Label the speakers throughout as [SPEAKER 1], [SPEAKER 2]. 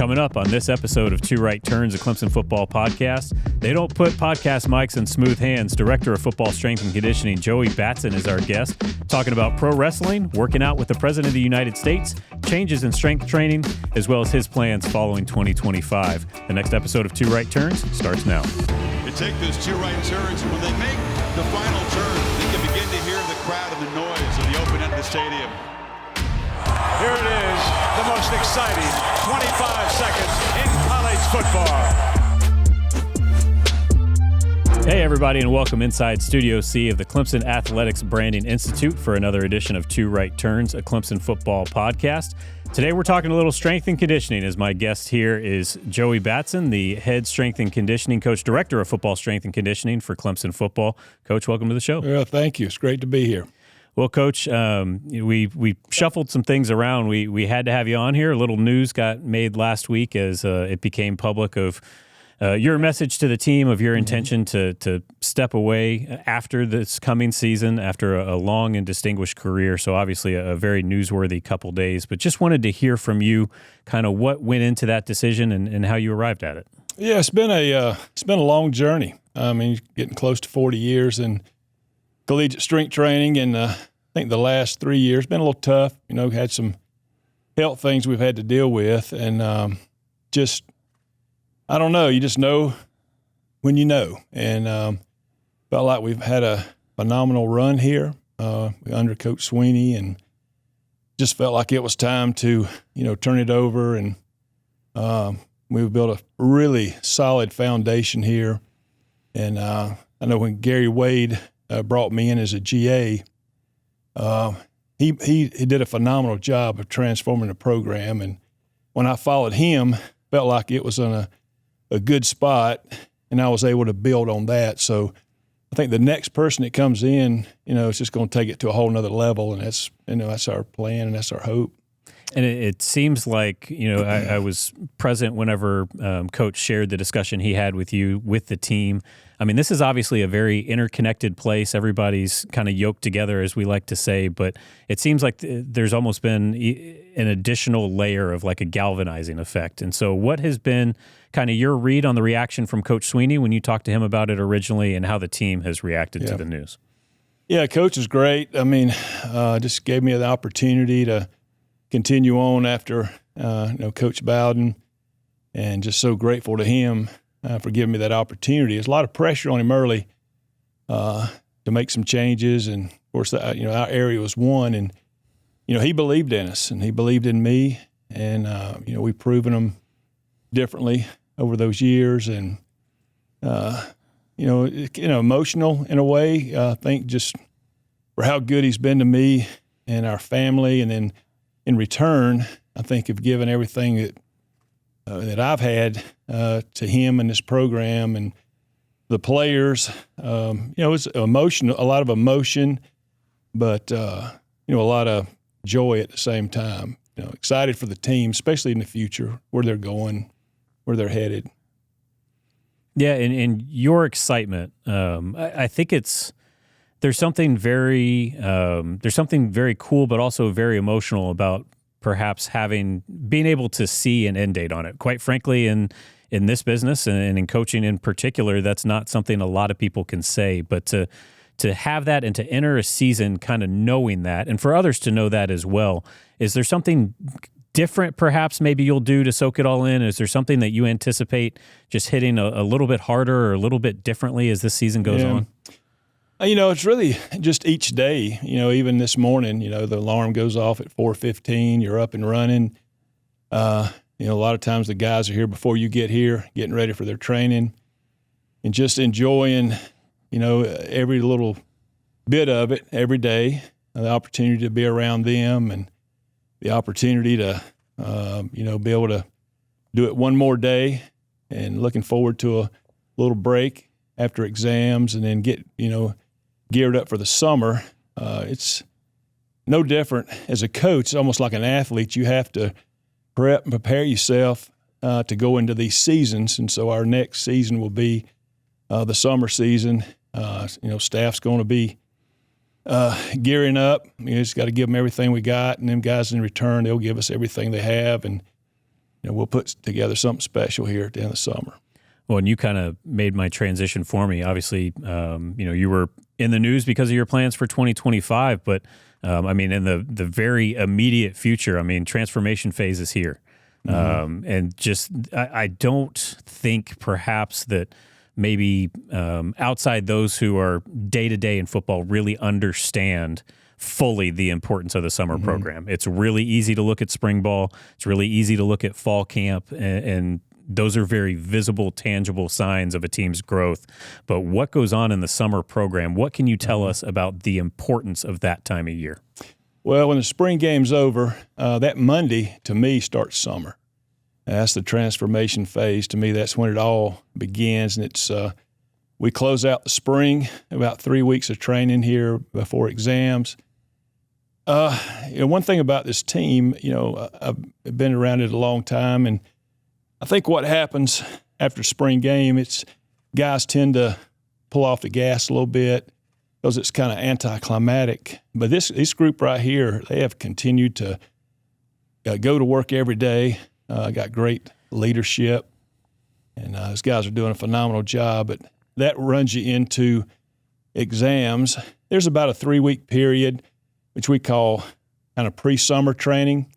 [SPEAKER 1] Coming up on this episode of Two Right Turns, a Clemson football podcast. They don't put podcast mics in smooth hands. Director of Football Strength and Conditioning, Joey Batson, is our guest, talking about pro wrestling, working out with the President of the United States, changes in strength training, as well as his plans following 2025. The next episode of Two Right Turns starts now.
[SPEAKER 2] They take those two right turns, and when they make the final turn, they can begin to hear the crowd and the noise of the open end of the stadium.
[SPEAKER 3] Here it is, the most exciting 25 seconds in college football.
[SPEAKER 1] Hey everybody, and welcome inside Studio C of the Clemson Athletics Branding Institute for another edition of Two Right Turns, a Clemson football podcast. Today we're talking a little strength and conditioning, as my guest here is Joey Batson, the head strength and conditioning coach, director of football strength and conditioning for Clemson football. Coach, welcome to the show.
[SPEAKER 4] Well, thank you. It's great to be here.
[SPEAKER 1] Well, Coach, we shuffled some things around. We had to have you on here. A little news got made last week as it became public of your message to the team of your intention to step away after this coming season, after a long and distinguished career. So obviously a very newsworthy couple days. But just wanted to hear from you kind of what went into that decision and how you arrived at it.
[SPEAKER 4] Yeah, it's been a long journey. I mean, getting close to 40 years in collegiate strength training, and I think the last 3 years been a little tough. You know, had some health things we've had to deal with, and I don't know. You just know when you know, and felt like we've had a phenomenal run here under Coach Swinney, and just felt like it was time to turn it over, and we've built a really solid foundation here. And I know when Gary Wade brought me in as a GA, he did a phenomenal job of transforming the program. And when I followed him, felt like it was in a good spot, and I was able to build on that. So I think the next person that comes in, it's just going to take it to a whole nother level, and that's our plan and that's our hope.
[SPEAKER 1] And it seems like, I was present whenever Coach shared the discussion he had with you, with the team. I mean, this is obviously a very interconnected place. Everybody's kind of yoked together, as we like to say, but it seems like there's almost been an additional layer of like a galvanizing effect. And so what has been kind of your read on the reaction from Coach Swinney when you talked to him about it originally, and how the team has reacted to the news?
[SPEAKER 4] Yeah, Coach is great. I mean, just gave me the opportunity to continue on after Coach Bowden, and just so grateful to him for giving me that opportunity. There's a lot of pressure on him early to make some changes, and of course, our area was one, and he believed in us, and he believed in me, and we've proven him differently over those years, and emotional in a way. I think just for how good he's been to me and our family, and then in return, I think have given everything that I've had to him and this program and the players. It's emotional, a lot of emotion, but a lot of joy at the same time. Excited for the team, especially in the future, where they're going, where they're headed.
[SPEAKER 1] Yeah, and your excitement, I think there's something very cool, but also very emotional about perhaps being able to see an end date on it. Quite frankly, in this business and in coaching in particular, that's not something a lot of people can say. But to have that and to enter a season kind of knowing that, and for others to know that as well, is there something different perhaps maybe you'll do to soak it all in? Is there something that you anticipate just hitting a little bit harder or a little bit differently as this season goes on?
[SPEAKER 4] It's really just each day. Even this morning, the alarm goes off at 4:15. You're up and running. A lot of times the guys are here before you get here, getting ready for their training, and just enjoying, every little bit of it every day. The opportunity to be around them, and the opportunity to, be able to do it one more day, and looking forward to a little break after exams, and then get, geared up for the summer. It's no different as a coach. It's almost like an athlete. You have to prep and prepare yourself to go into these seasons. And so our next season will be the summer season. Staff's going to be gearing up. Just got to give them everything we got, and them guys in return, they'll give us everything they have. And we'll put together something special here at the end of the summer.
[SPEAKER 1] Well, and you kind of made my transition for me. Obviously, you were in the news because of your plans for 2025, but in the very immediate future, transformation phase is here. And just, I don't think perhaps that maybe outside those who are day-to-day in football really understand fully the importance of the summer program. It's really easy to look at spring ball. It's really easy to look at fall camp, and those are very visible, tangible signs of a team's growth. But what goes on in the summer program? What can you tell us about the importance of that time of year?
[SPEAKER 4] Well, when the spring game's over, that Monday, to me, starts summer. That's the transformation phase. To me, that's when it all begins, and it's we close out the spring, about 3 weeks of training here before exams. One thing about this team, I've been around it a long time, and I think what happens after spring game, it's guys tend to pull off the gas a little bit because it's kind of anticlimactic. But this group right here, they have continued to go to work every day. Got great leadership, and those guys are doing a phenomenal job. But that runs you into exams. There's about a 3-week period, which we call kind of pre-summer training,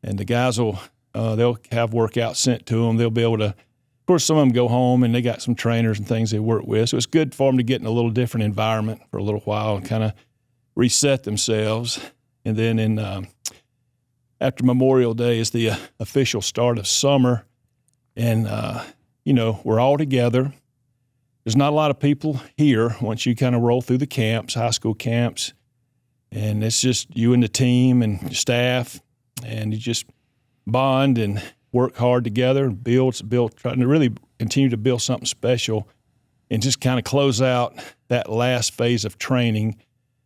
[SPEAKER 4] and the guys will they'll have workouts sent to them. They'll be able to, of course, some of them go home and they got some trainers and things they work with. So it's good for them to get in a little different environment for a little while and kind of reset themselves. And then after Memorial Day is the official start of summer, and we're all together. There's not a lot of people here once you kind of roll through the camps, high school camps, and it's just you and the team and your staff, and you just bond and work hard together and build, trying to really continue to build something special and just kind of close out that last phase of training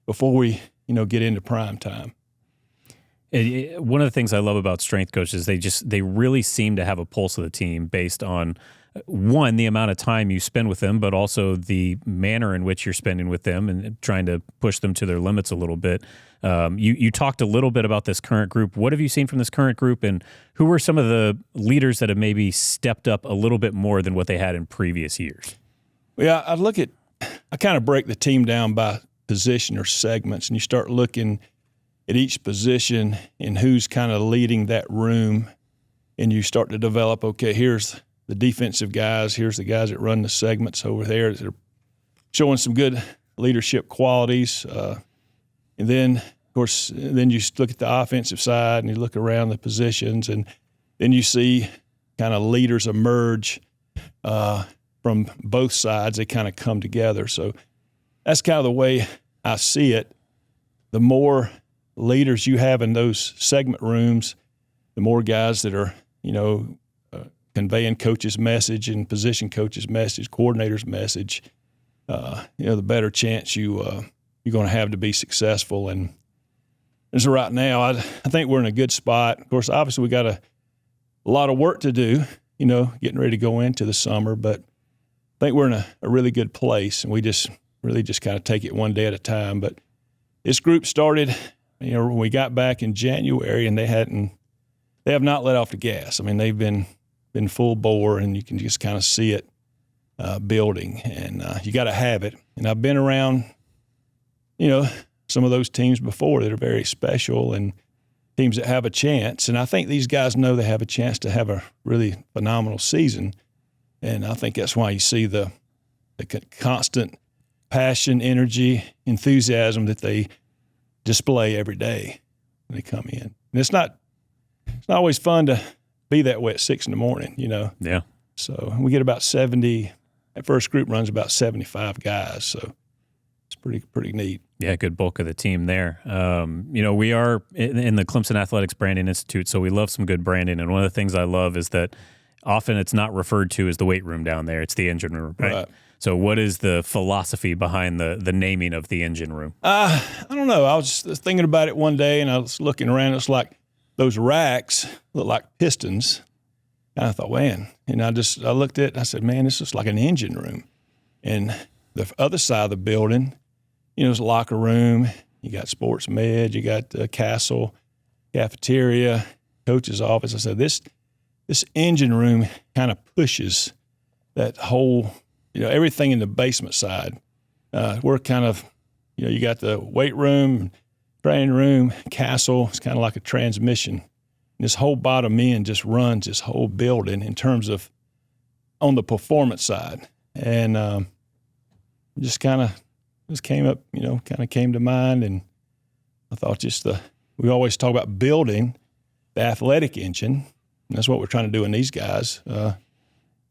[SPEAKER 4] before we, get into prime time.
[SPEAKER 1] One of the things I love about strength coaches, they really seem to have a pulse of the team based on, one, the amount of time you spend with them, but also the manner in which you're spending with them and trying to push them to their limits a little bit. You talked a little bit about this current group. What have you seen from this current group, and who are some of the leaders that have maybe stepped up a little bit more than what they had in previous years?
[SPEAKER 4] Yeah, I kind of break the team down by position or segments, and you start looking at each position and who's kind of leading that room, and you start to develop, okay, here's the defensive guys, here's the guys that run the segments over there that are showing some good leadership qualities. And then, of course, then you look at the offensive side and you look around the positions, and then you see kind of leaders emerge from both sides. They kind of come together. So that's kind of the way I see it. The more leaders you have in those segment rooms, the more guys that are, conveying coach's message and position coach's message, coordinator's message, the better chance you're going to have to be successful. And so right now, I think we're in a good spot. Of course, obviously we got a lot of work to do, getting ready to go into the summer, but I think we're in a really good place, and we just really just kind of take it one day at a time. But this group started, when we got back in January, and they have not let off the gas. They've been full bore, and you can just kind of see it building, and you got to have it. And I've been around, some of those teams before that are very special and teams that have a chance. And I think these guys know they have a chance to have a really phenomenal season. And I think that's why you see the constant passion, energy, enthusiasm that they display every day when they come in. And it's not always fun to be that way at 6 a.m,
[SPEAKER 1] Yeah.
[SPEAKER 4] So we get about 70. That first group runs about 75 guys. So it's pretty neat.
[SPEAKER 1] Yeah, good bulk of the team there. We are in the Clemson Athletics Branding Institute, so we love some good branding. And one of the things I love is that often it's not referred to as the weight room down there. It's the engine room, right? So what is the philosophy behind the naming of the engine room? I
[SPEAKER 4] don't know. I was just thinking about it one day, and I was looking around. It's like those racks look like pistons. And I thought, man, and I looked at it and I said, man, this is like an engine room. And the other side of the building, is a locker room. You got sports med, you got the castle, cafeteria, coach's office. I said, this this engine room kind of pushes that whole, everything in the basement side. We're kind of, you got the weight room, training room, castle. It's kind of like a transmission. And this whole bottom end just runs this whole building in terms of on the performance side. And just came up, kind of came to mind. And I thought we always talk about building the athletic engine. And that's what we're trying to do in these guys.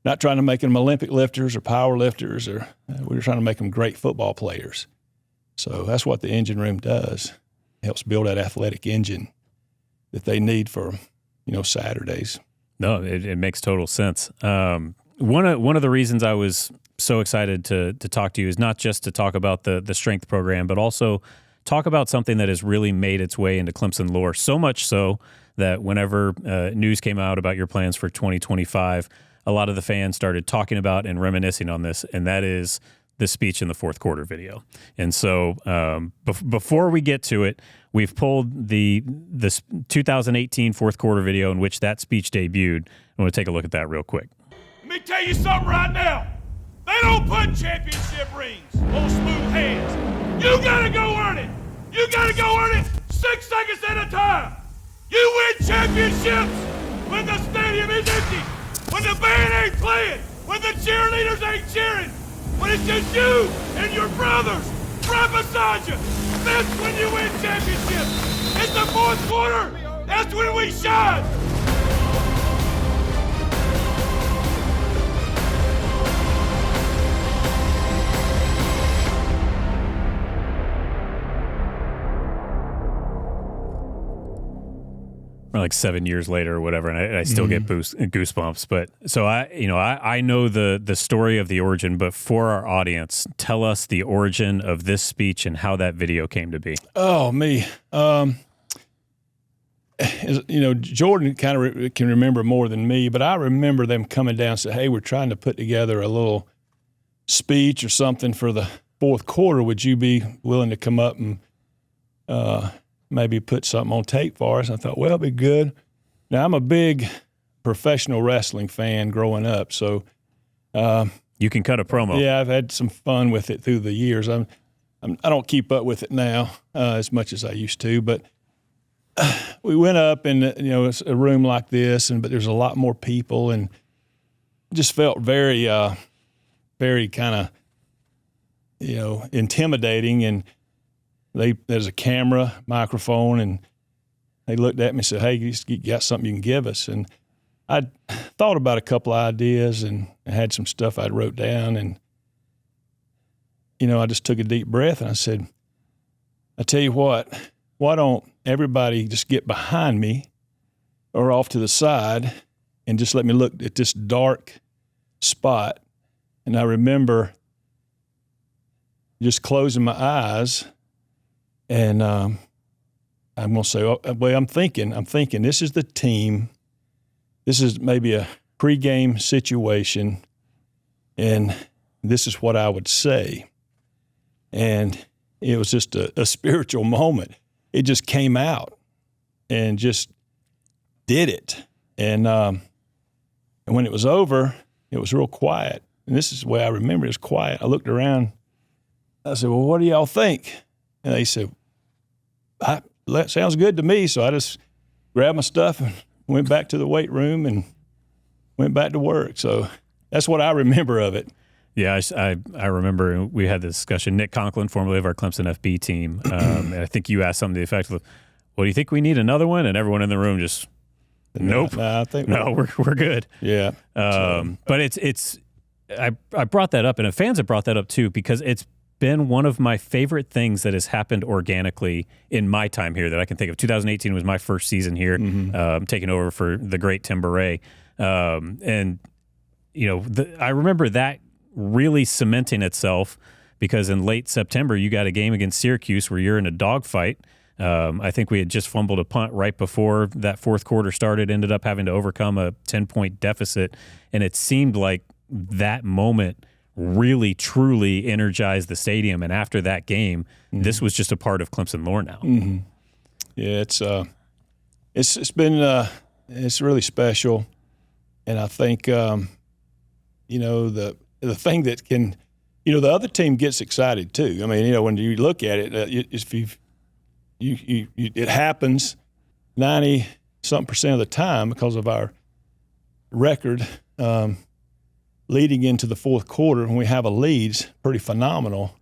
[SPEAKER 4] Not trying to make them Olympic lifters or power lifters, we're trying to make them great football players. So that's what the engine room does. It helps build that athletic engine that they need for, Saturdays.
[SPEAKER 1] No, it makes total sense. One of the reasons I was so excited to talk to you is not just to talk about the strength program, but also talk about something that has really made its way into Clemson lore. So much so that whenever news came out about your plans for 2025, a lot of the fans started talking about and reminiscing on this, and that is the speech in the fourth quarter video. And so before we get to it, we've pulled the 2018 fourth quarter video in which that speech debuted. I want to take a look at that real quick.
[SPEAKER 3] Let me tell you something right now. They don't put championship rings on smooth hands. You gotta go earn it. You gotta go earn it 6 seconds at a time. You win championships when the stadium is empty, when the band ain't playing, when the cheerleaders ain't cheering, when it's just you and your brothers right beside you. That's when you win championships. It's the fourth quarter. That's when we shine.
[SPEAKER 1] Or like 7 years later or whatever, and I still get goosebumps. But so I know the story of the origin, but for our audience, tell us the origin of this speech and how that video came to be.
[SPEAKER 4] Oh, me. Jordan kind of can remember more than me, but I remember them coming down and said, hey, we're trying to put together a little speech or something for the fourth quarter. Would you be willing to come up and maybe put something on tape for us? I thought, well, it'd be good. Now, I'm a big professional wrestling fan growing up, so
[SPEAKER 1] you can cut a promo.
[SPEAKER 4] Yeah, I've had some fun with it through the years. I don't keep up with it now as much as I used to, but we went up and it's a room like this, but there's a lot more people, and it just felt very, very kind of intimidating. And there's a camera, microphone, and they looked at me and said, hey, you got something you can give us? And I thought about a couple of ideas and I had some stuff I'd wrote down, and, I just took a deep breath and I said, I tell you what, why don't everybody just get behind me or off to the side and just let me look at this dark spot. And I remember just closing my eyes. And I'm going to say, I'm thinking this is the team. This is maybe a pregame situation, and this is what I would say. And it was just a spiritual moment. It just came out and just did it. And when it was over, it was real quiet. And this is the way I remember it was quiet. I looked around. I said, well, what do y'all think? And they said, that sounds good to me. So I just grabbed my stuff and went back to the weight room and went back to work. So that's what I remember of it.
[SPEAKER 1] Yeah, I remember we had this discussion. Nick Conklin, formerly of our Clemson FB team, and I think you asked something to the effect of, well, do you think we need another one? And everyone in the room just, nope.
[SPEAKER 4] I think
[SPEAKER 1] we're good.
[SPEAKER 4] Yeah.
[SPEAKER 1] But I brought that up, and fans have brought that up too, because it's been one of my favorite things that has happened organically in my time here that I can think of. 2018 was my first season here, taking over for the great Tim Beret. And, I remember that really cementing itself because in late September, you got a game against Syracuse where you're in a dogfight. I think we had just fumbled a punt right before that fourth quarter started, ended up having to overcome a 10-point deficit. And it seemed like that moment really, truly energized the stadium. And after that game, this was just a part of Clemson lore now.
[SPEAKER 4] Mm-hmm. Yeah, it's been it's really special. I think, you know, the thing that can, you know, the other team gets excited too. I mean, you know, when you look at it, if it happens 90-something% of the time because of our record leading into the fourth quarter when we have a lead, it's pretty phenomenal.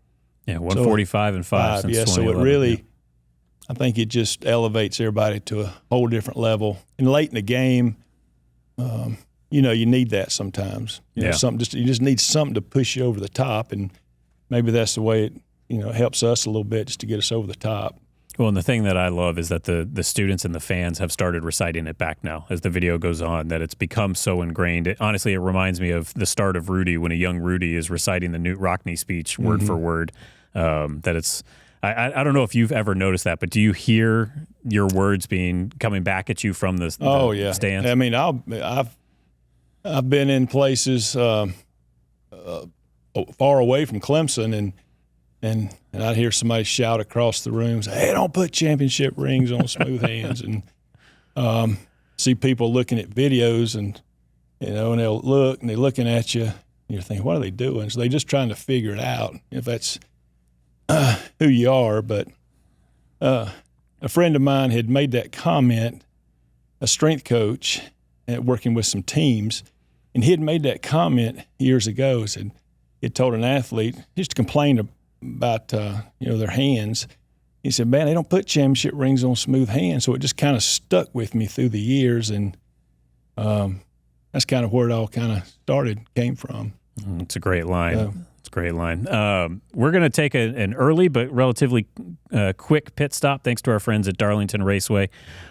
[SPEAKER 1] Yeah, 145 and 5 since 2011.
[SPEAKER 4] So it really, I think it just elevates everybody to a whole different level. And late in the game, you know, you need that sometimes. You know, you just need something to push you over the top, and maybe that's the way it, you know, helps us a little bit just to get us over the top.
[SPEAKER 1] Well, and the thing that I love is that the students and the fans have started reciting it back now as the video goes on, that it's become so ingrained. Honestly, it reminds me of the start of Rudy when a young Rudy is reciting the Newt Rockne speech word for word. That it's I don't know if you've ever noticed that, but do you hear your words coming back at you from the stands?
[SPEAKER 4] I mean, I've been in places far away from Clemson, and I'd hear somebody shout across the room, say, "Hey, don't put championship rings on smooth hands," and see people looking at videos, and you know, and they'll look and they're looking at you, and you're thinking, "What are they doing?" So they're just trying to figure it out if that's who you are. But a friend of mine had made that comment, a strength coach working with some teams, and he had made that comment years ago. Said he had told an athlete, he used to complain about you know, their hands. He said, "Man, they don't put championship rings on smooth hands." So it just kind of stuck with me through the years, and that's kind of where it all kind of came from.
[SPEAKER 1] It's a great line. It's a great line. We're going to take an early but relatively quick pit stop thanks to our friends at Darlington Raceway.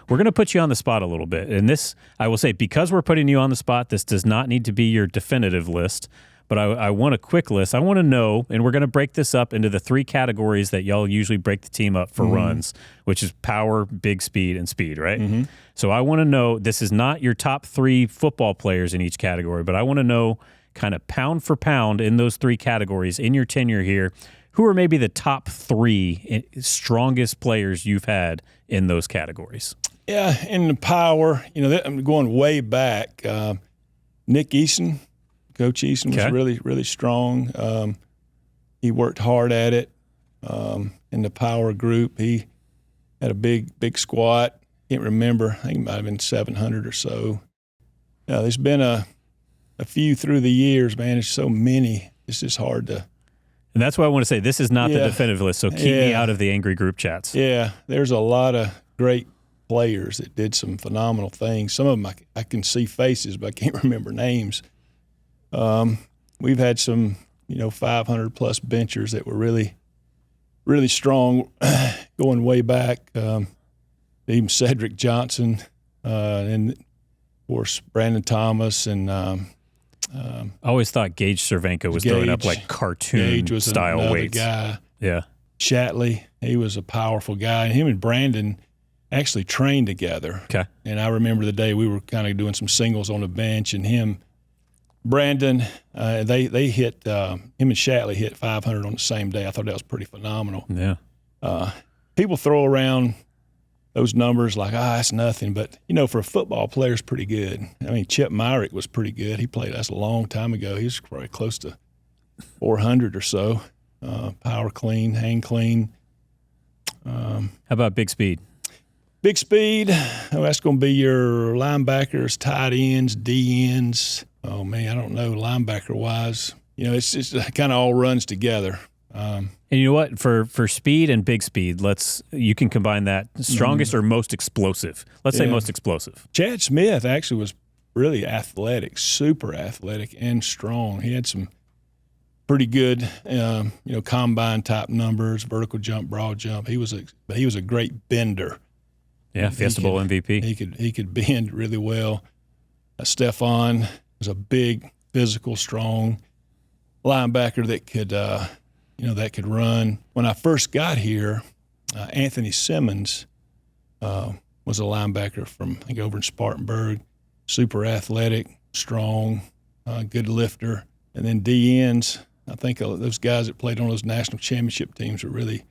[SPEAKER 1] We're going to put you on the spot a little bit. And this, I will say, because we're putting you on the spot, this does not need to be your definitive list. But I want a quick list. I want to know, and we're going to break this up into the 3 categories that y'all usually break the team up for runs, which is power, big speed, and speed, right? So I want to know, this is not your top 3 football players in each category, but I want to know kind of pound for pound in those 3 categories in your tenure here, who are maybe the top 3 strongest players you've had in those categories?
[SPEAKER 4] Yeah, in the power, you know, I'm going way back. Nick Eason. Coach Eason was really, really strong. He worked hard at it in the power group. He had a big squat. Can't remember. I think it might have been 700 or so. There's been a few through the years, man. There's so many. It's just hard to.
[SPEAKER 1] And that's why I want to say this is not the definitive list, so keep me out of the angry group chats.
[SPEAKER 4] Yeah, there's a lot of great players that did some phenomenal things. Some of them I can see faces, but I can't remember names. We've had some, 500-plus benchers that were really, really strong going way back. Even Cedric Johnson, and, of course, Brandon Thomas. And I
[SPEAKER 1] always thought Gage Cervenka was throwing up like cartoon-style weights.
[SPEAKER 4] Guy.
[SPEAKER 1] Yeah.
[SPEAKER 4] Shatley, he was a powerful guy. And him and Brandon actually trained together.
[SPEAKER 1] Okay.
[SPEAKER 4] And I remember the day we were kind of doing some singles on the bench, and Brandon, they hit him and Shatley hit 500 on the same day. I thought that was pretty phenomenal.
[SPEAKER 1] Yeah.
[SPEAKER 4] People throw around those numbers like, that's nothing. But, for a football player, it's pretty good. I mean, Chip Myrick was pretty good. He played us a long time ago. He was probably close to 400 or so. Power clean, hang clean.
[SPEAKER 1] How about big speed?
[SPEAKER 4] Big speed, that's going to be your linebackers, tight ends, D ends. Oh, man, I don't know, linebacker-wise. It's kind of all runs together.
[SPEAKER 1] And you know what? For speed and big speed, you can combine that. Strongest or most explosive? Let's say most explosive.
[SPEAKER 4] Chad Smith actually was really athletic, super athletic and strong. He had some pretty good, combine-type numbers, vertical jump, broad jump. He was a great bender.
[SPEAKER 1] Yeah, Fiesta Bowl MVP.
[SPEAKER 4] He could bend really well. Stephon was a big, physical, strong linebacker that could run. When I first got here, Anthony Simmons was a linebacker from, I think, over in Spartanburg. Super athletic, strong, good lifter. And then D ends, I think those guys that played on those national championship teams were really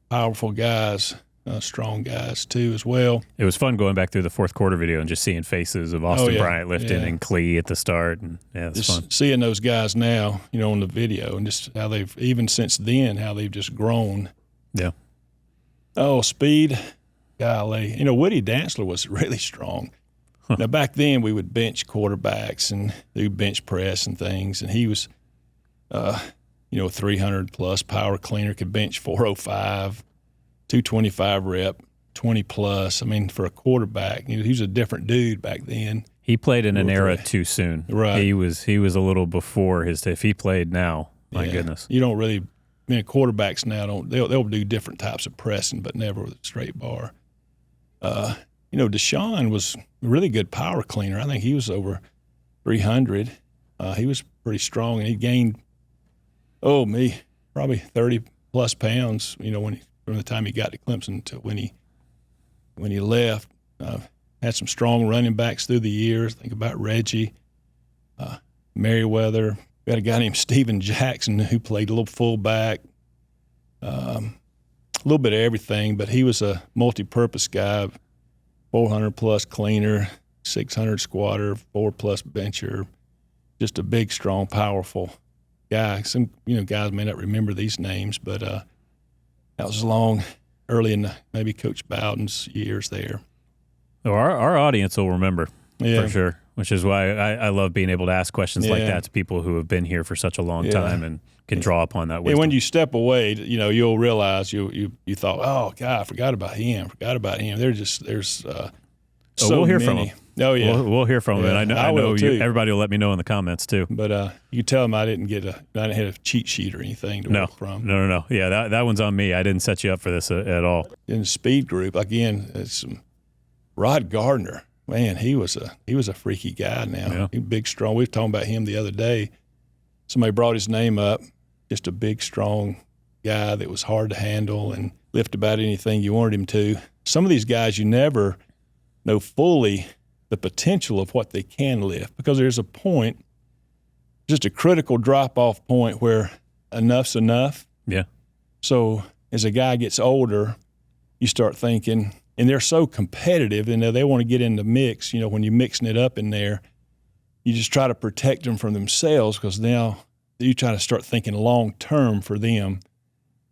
[SPEAKER 4] powerful guys. strong guys too as well.
[SPEAKER 1] It was fun going back through the fourth quarter video and just seeing faces of Austin Bryant lifting and Clee at the start. And it's
[SPEAKER 4] just
[SPEAKER 1] fun.
[SPEAKER 4] Seeing those guys now, on the video, and just how they've, even since then, how they've just grown.
[SPEAKER 1] Yeah.
[SPEAKER 4] Oh, speed. Golly. Woody Dantzler was really strong. Huh. Now, back then, we would bench quarterbacks and do bench press and things, and he was, 300-plus power cleaner, could bench 405, 225 rep, 20-plus. I mean, for a quarterback, he was a different dude back then.
[SPEAKER 1] He played in an era too soon.
[SPEAKER 4] Right.
[SPEAKER 1] He was a little before his time. If he played now, my goodness.
[SPEAKER 4] You don't really – quarterbacks now, they'll do different types of pressing, but never with a straight bar. Deshaun was a really good power cleaner. I think he was over 300. He was pretty strong, and he gained, probably 30-plus pounds, from the time he got to Clemson to when he left. Had some strong running backs through the years. Think about Reggie, Merriweather. We had a guy named Steven Jackson who played a little fullback, a little bit of everything, but he was a multi-purpose guy, 400-plus cleaner, 600 squatter, 4-plus bencher, just a big, strong, powerful guy. Some guys may not remember these names, but that was early in maybe Coach Bowden's years there.
[SPEAKER 1] Oh, our audience will remember for sure, which is why I love being able to ask questions like that to people who have been here for such a long time and can draw upon that wisdom.
[SPEAKER 4] And when you step away, you'll realize you thought, oh, God, I forgot about him. There's so
[SPEAKER 1] we'll hear
[SPEAKER 4] many.
[SPEAKER 1] from him.
[SPEAKER 4] Oh, yeah.
[SPEAKER 1] We'll hear from him. And I know everybody will let me know in the comments, too.
[SPEAKER 4] But you tell them I didn't have a cheat sheet or anything to work from.
[SPEAKER 1] No. Yeah, that one's on me. I didn't set you up for this at all.
[SPEAKER 4] In the speed group, again, it's Rod Gardner. Man, he was a freaky guy now.
[SPEAKER 1] Yeah.
[SPEAKER 4] He big, strong. We were talking about him the other day. Somebody brought his name up. Just a big, strong guy that was hard to handle and lift about anything you wanted him to. Some of these guys, you never know fully the potential of what they can lift, because there's a point, just a critical drop-off point where enough's enough.
[SPEAKER 1] Yeah.
[SPEAKER 4] So as a guy gets older, you start thinking, and they're so competitive, and they want to get in the mix. When you're mixing it up in there, you just try to protect them from themselves, because now you try to start thinking long-term for them.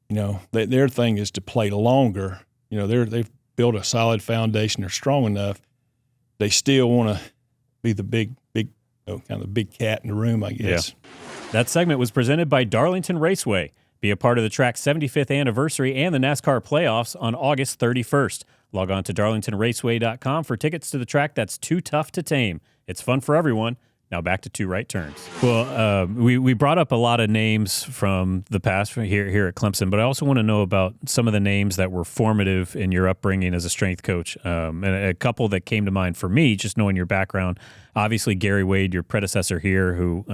[SPEAKER 4] Their thing is to play longer. They've built a solid foundation. They're strong enough. They still want to be the big, kind of the big cat in the room, I guess.
[SPEAKER 1] Yeah. That segment was presented by Darlington Raceway. Be a part of the track's 75th anniversary and the NASCAR playoffs on August 31st. Log on to darlingtonraceway.com for tickets to the track that's too tough to tame. It's fun for everyone. Now back to Two Right Turns. Well, we brought up a lot of names from the past here at Clemson, but I also want to know about some of the names that were formative in your upbringing as a strength coach. And a couple that came to mind for me, just knowing your background. Obviously, Gary Wade, your predecessor here, who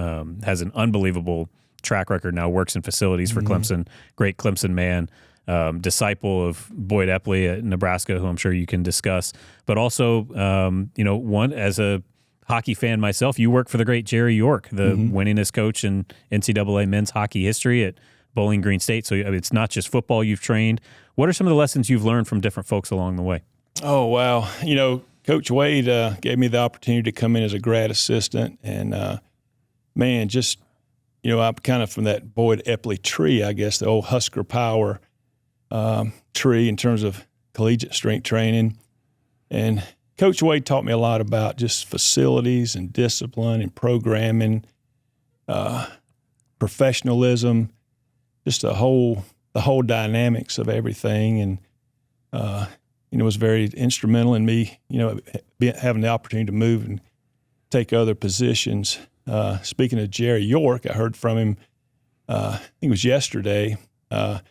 [SPEAKER 1] has an unbelievable track record now, works in facilities for Clemson, great Clemson man. Disciple of Boyd Epley at Nebraska, who I'm sure you can discuss, but also, one as a hockey fan myself, you work for the great Jerry York, the winningest coach in NCAA men's hockey history at Bowling Green State. So it's not just football you've trained. What are some of the lessons you've learned from different folks along the way?
[SPEAKER 4] Oh, wow. Coach Wade gave me the opportunity to come in as a grad assistant, and I'm kind of from that Boyd Epley tree, I guess, the old Husker Power tree in terms of collegiate strength training. And Coach Wade taught me a lot about just facilities and discipline and programming, professionalism, just the whole dynamics of everything. And, was very instrumental in me, having the opportunity to move and take other positions. Speaking of Jerry York, I heard from him, I think it was yesterday. Now,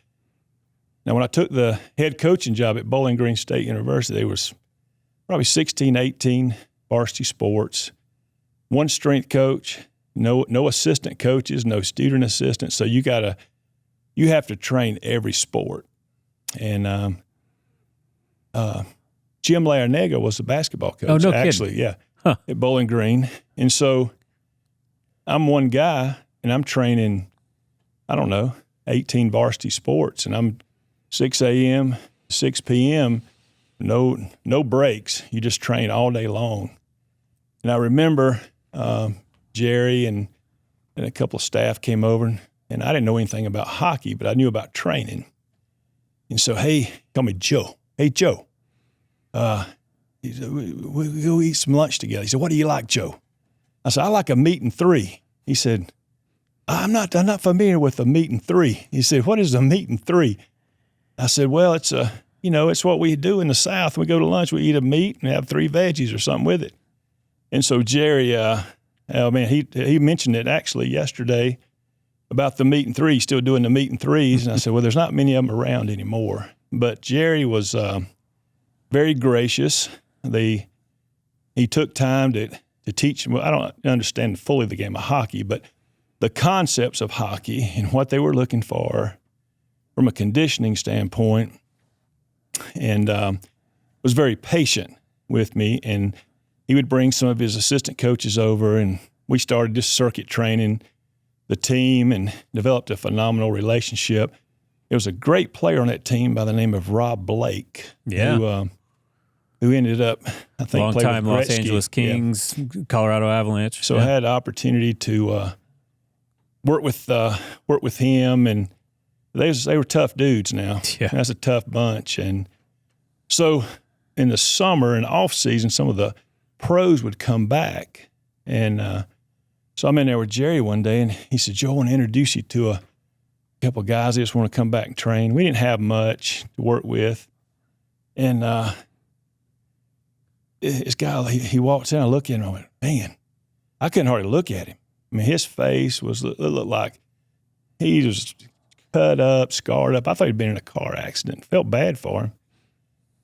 [SPEAKER 4] when I took the head coaching job at Bowling Green State University, there was probably 16, 18 varsity sports, one strength coach, no assistant coaches, no student assistants. So you have to train every sport. And Jim Larinaga was the basketball coach.
[SPEAKER 1] Oh, no
[SPEAKER 4] actually,
[SPEAKER 1] kidding.
[SPEAKER 4] Yeah, at Bowling Green. And so I'm one guy, and I'm training, 18 varsity sports, and I'm 6 a.m., 6 p.m., no breaks. You just train all day long. And I remember Jerry and a couple of staff came over, and I didn't know anything about hockey, but I knew about training. And so, hey, call me Joe. Hey, Joe. He said, we'll go eat some lunch together. He said, what do you like, Joe? I said, I like a meat and three. He said, I'm not familiar with a meat and three. He said, what is a meat and three? I said, well, it's it's what we do in the South. We go to lunch, we eat a meat and have 3 veggies or something with it. And so Jerry, he mentioned it actually yesterday about the meat and three. He's still doing the meat and threes. And I said, well, there's not many of them around anymore. But Jerry was very gracious. He took time to teach. Well, I don't understand fully the game of hockey, but the concepts of hockey and what they were looking for from a conditioning standpoint, and was very patient with me. And he would bring some of his assistant coaches over, and we started just circuit training the team and developed a phenomenal relationship. There was a great player on that team by the name of Rob Blake, who ended up, I think,
[SPEAKER 1] longtime
[SPEAKER 4] played with
[SPEAKER 1] Los
[SPEAKER 4] Gretzky.
[SPEAKER 1] Angeles Kings, Colorado Avalanche.
[SPEAKER 4] So I had the opportunity to work with him, and they were tough dudes now.
[SPEAKER 1] Yeah.
[SPEAKER 4] That's a tough bunch. And so in the summer and off season, some of the pros would come back. And so I'm in there with Jerry one day, and he said, Joe, I want to introduce you to a couple of guys that just want to come back and train. We didn't have much to work with. And this guy, he walks in, I look at him, I went, man, I couldn't hardly look at him. I mean, his face looked like he was cut up, scarred up. I thought he'd been in a car accident. Felt bad for him.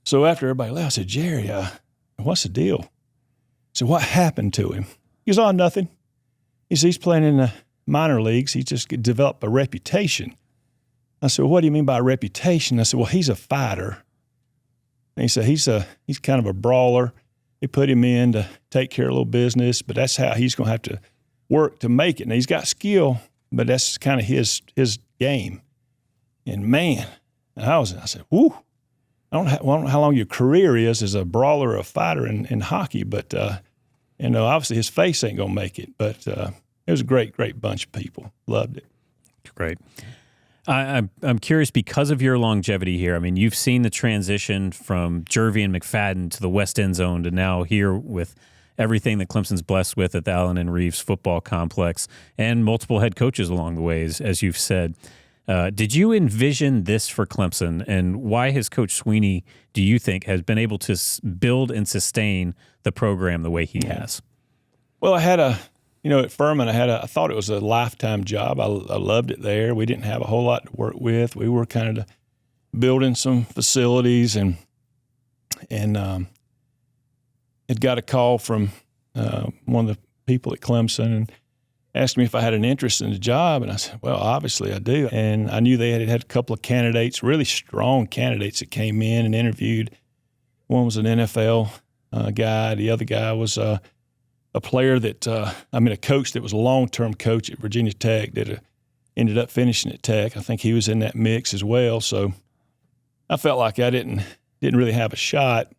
[SPEAKER 4] So after everybody left, I said, Jerry, what's the deal? I said, what happened to him? He goes, oh, nothing. He said, he's playing in the minor leagues. He just developed a reputation. I said, well, what do you mean by a reputation? I said, well, he's a fighter. And he said, he's kind of a brawler. They put him in to take care of a little business, but that's how he's going to have to work to make it. Now, he's got skill, but that's kind of his game. And man, I said, whoo. I don't know how long your career is as a brawler or a fighter in hockey, but obviously his face ain't gonna make it. But it was a great bunch of people. Loved it.
[SPEAKER 1] Great. I'm curious, because of your longevity here. I mean, you've seen the transition from Jervey and McFadden to the West End Zone to now here with everything that Clemson's blessed with at the Allen and Reeves football complex, and multiple head coaches along the ways, as you've said. Did you envision this for Clemson, and why has Coach Swinney, do you think, has been able to build and sustain the program the way he has?
[SPEAKER 4] Well, I had at Furman, I thought it was a lifetime job. I loved it there. We didn't have a whole lot to work with. We were kind of building some facilities, and had got a call from one of the people at Clemson and asked me if I had an interest in the job, and I said, well, obviously I do. And I knew they had a couple of candidates, really strong candidates that came in and interviewed. One was an NFL guy. The other guy was a player a coach that was a long-term coach at Virginia Tech that ended up finishing at Tech. I think he was in that mix as well. So I felt like I didn't really have a shot.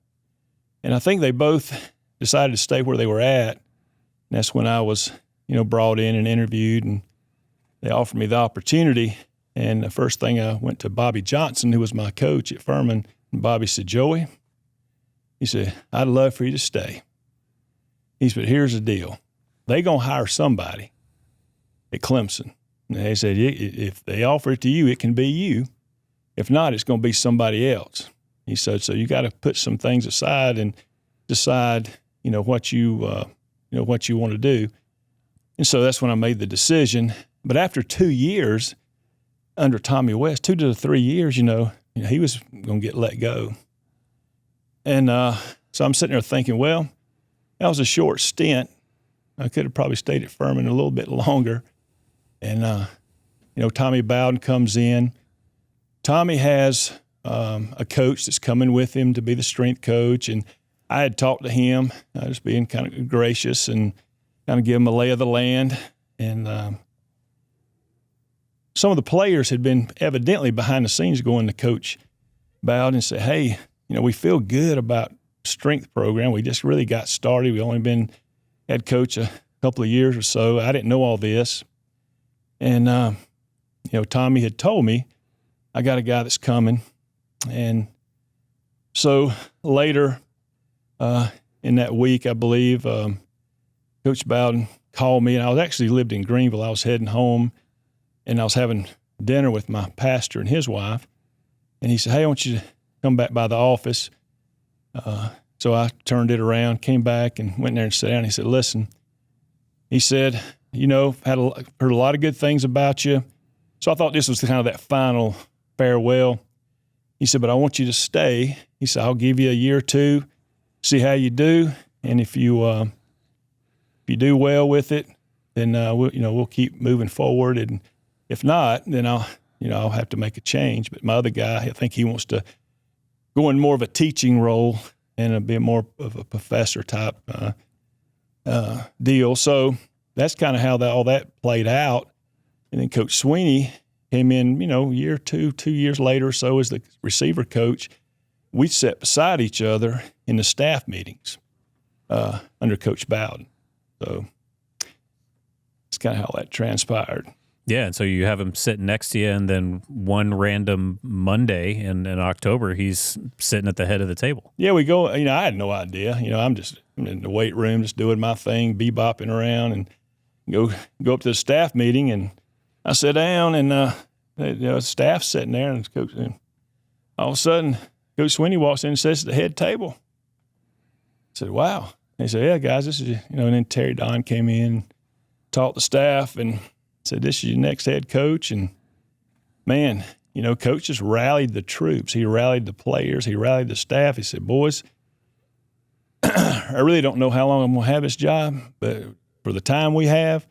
[SPEAKER 4] And I think they both decided to stay where they were at. And that's when I was brought in and interviewed, and they offered me the opportunity. And the first thing, I went to Bobby Johnson, who was my coach at Furman, and Bobby said, Joey, he said, I'd love for you to stay. He said, here's the deal. They going to hire somebody at Clemson. And they said, if they offer it to you, it can be you. If not, it's going to be somebody else. He said, so you got to put some things aside and decide, what you want to do. And so that's when I made the decision. But after 2 years under Tommy West, 2 to 3 years, he was going to get let go. And so I'm sitting there thinking, well, that was a short stint. I could have probably stayed at Furman a little bit longer. And, Tommy Bowden comes in. Tommy has a coach that's coming with him to be the strength coach. And I had talked to him, just being kind of gracious and kind of give him a lay of the land. And some of the players had been evidently behind the scenes going to Coach Bowden and said, hey, we feel good about strength program. We just really got started. We only been head coach a couple of years or so. I didn't know all this. And, Tommy had told me, I got a guy that's coming. And so later in that week, I believe, Coach Bowden called me, and I was actually lived in Greenville. I was heading home, and I was having dinner with my pastor and his wife. And he said, hey, I want you to come back by the office. So I turned it around, came back, and went there and sat down. He said, listen, he said, heard a lot of good things about you. So I thought this was kind of that final farewell. He said, but I want you to stay. He said, I'll give you a year or two, see how you do. And if you do well with it, then we'll keep moving forward. And if not, then I'll have to make a change. But my other guy, I think he wants to go in more of a teaching role and a bit more of a professor type deal. So that's kind of how all that played out. And then Coach Swinney came in, a year or 2 years later or so as the receiver coach. We sat beside each other in the staff meetings under Coach Bowden. So that's kind of how that transpired.
[SPEAKER 1] Yeah, and so you have him sitting next to you, and then one random Monday in October, he's sitting at the head of the table.
[SPEAKER 4] Yeah, we go, I had no idea. I'm in the weight room just doing my thing, bebopping around, and go up to the staff meeting, and I sit down, and staff's sitting there, and Coach, and all of a sudden, Coach Swinney walks in and sits at the head table. I said, wow. He said, yeah, guys, this is, and then Terry Don came in, taught the staff, and said, this is your next head coach. And, man, Coach just rallied the troops. He rallied the players. He rallied the staff. He said, boys, I really don't know how long I'm going to have this job, but for the time we have,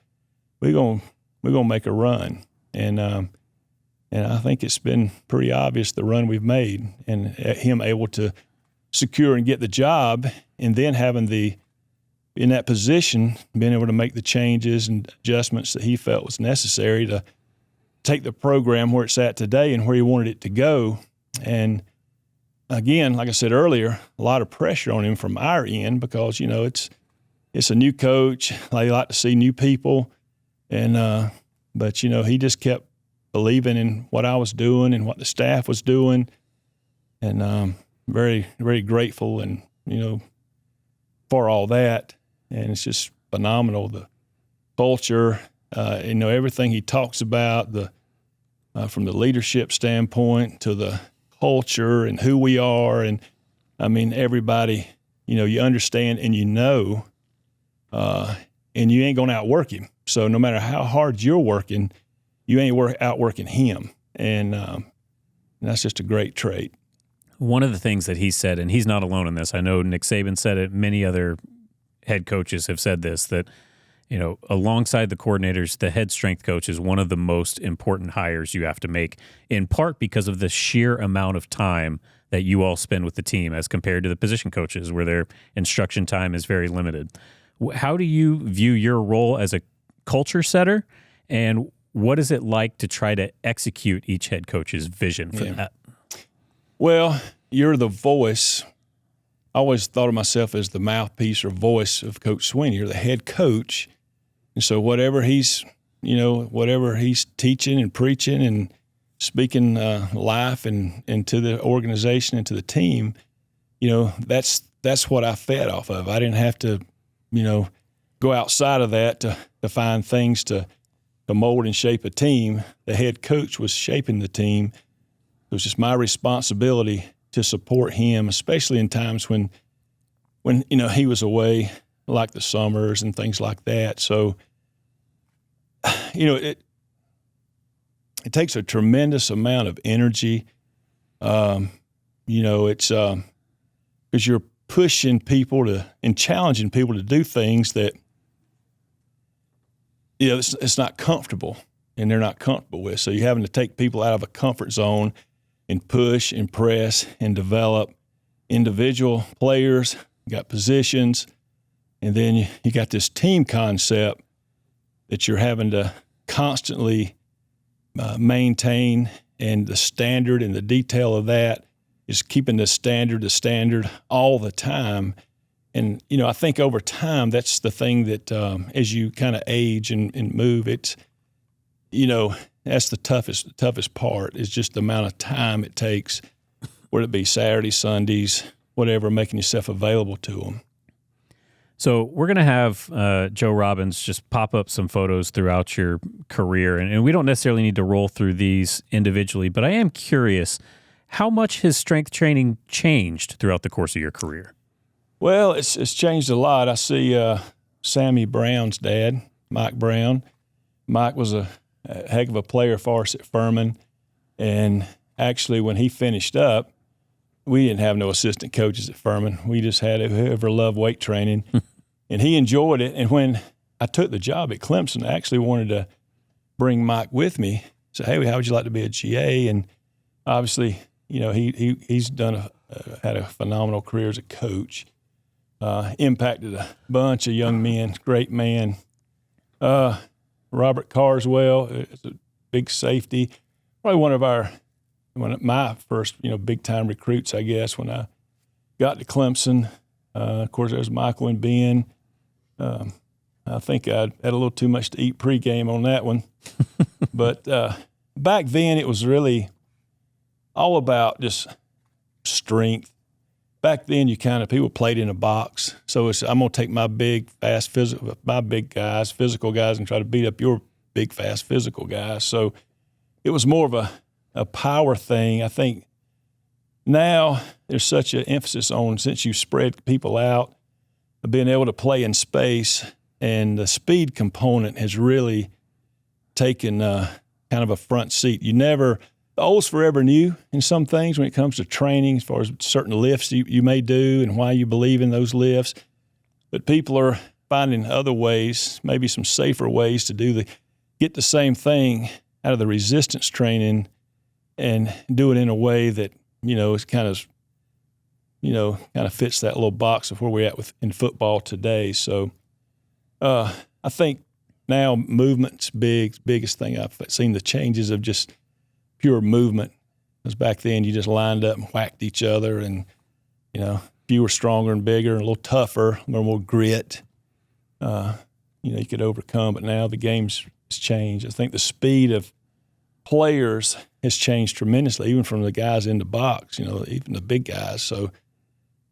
[SPEAKER 4] we're gonna make a run. And I think it's been pretty obvious the run we've made, and him able to secure and get the job, and then having in that position, being able to make the changes and adjustments that he felt was necessary to take the program where it's at today and where he wanted it to go. And again, like I said earlier, a lot of pressure on him from our end because, it's a new coach. They like to see new people. And, but he just kept believing in what I was doing and what the staff was doing. And, very, very grateful and, for all that. And it's just phenomenal, the culture, everything he talks about, from the leadership standpoint to the culture and who we are. And, everybody, you understand and and you ain't going to outwork him. So no matter how hard you're working, you ain't outworking him. And that's just a great trait.
[SPEAKER 1] One of the things that he said, and he's not alone in this, I know Nick Saban said it, many other head coaches have said this, that, alongside the coordinators, the head strength coach is one of the most important hires you have to make, in part because of the sheer amount of time that you all spend with the team as compared to the position coaches where their instruction time is very limited. How do you view your role as a culture setter, and what is it like to try to execute each head coach's vision for that?
[SPEAKER 4] Well, you're the voice. I always thought of myself as the mouthpiece or voice of Coach Swinney. You're the head coach. And so whatever he's teaching and preaching and speaking life and to the organization and to the team, that's what I fed off of. I didn't have to, go outside of that to find things to mold and shape a team. The head coach was shaping the team. It was just my responsibility to support him, especially in times when he was away, like the summers and things like that. So, it takes a tremendous amount of energy. It's because you're pushing people and challenging people to do things that, it's not comfortable and they're not comfortable with. So you're having to take people out of a comfort zone and push and press and develop individual players, you got positions, and then you got this team concept that you're having to constantly maintain, and the standard and the detail of that just keeping the standard all the time. And, I think over time, that's the thing that as you kind of age and move, it's, that's the toughest part is just the amount of time it takes, whether it be Saturdays, Sundays, whatever, making yourself available to them.
[SPEAKER 1] So we're going to have Joe Robbins just pop up some photos throughout your career, and we don't necessarily need to roll through these individually, but I am curious how much his strength training changed throughout the course of your career.
[SPEAKER 4] Well, it's changed a lot. I see Sammy Brown's dad, Mike Brown. Mike was a heck of a player for us at Furman, and actually when he finished up, we didn't have no assistant coaches at Furman. We just had whoever loved weight training, and he enjoyed it. And when I took the job at Clemson, I actually wanted to bring Mike with me. Say, hey, how would you like to be a GA? And obviously, he's done had a phenomenal career as a coach. Impacted a bunch of young men. Great man. Robert Carswell is a big safety. Probably one of my first, big time recruits, I guess, when I got to Clemson. Of course, there was Michael and Ben. I think I had a little too much to eat pregame on that one. But back then, it was really all about just strength. Back then, people played in a box. So I'm going to take my big, fast, physical guys, and try to beat up your big, fast, physical guys. So it was more of a power thing. I think now there's such an emphasis on, since you spread people out, being able to play in space, and the speed component has really taken kind of a front seat. The old's forever new in some things when it comes to training, as far as certain lifts you may do and why you believe in those lifts. But people are finding other ways, maybe some safer ways to get the same thing out of the resistance training and do it in a way that, is kind of fits that little box of where we're at in football today. So I think now movement's biggest thing. I've seen the changes of just pure movement. Because back then you just lined up and whacked each other, and you were stronger and bigger and a little tougher, a little more grit. You could overcome. But now the game's changed. I think the speed of players has changed tremendously, even from the guys in the box. Even the big guys. So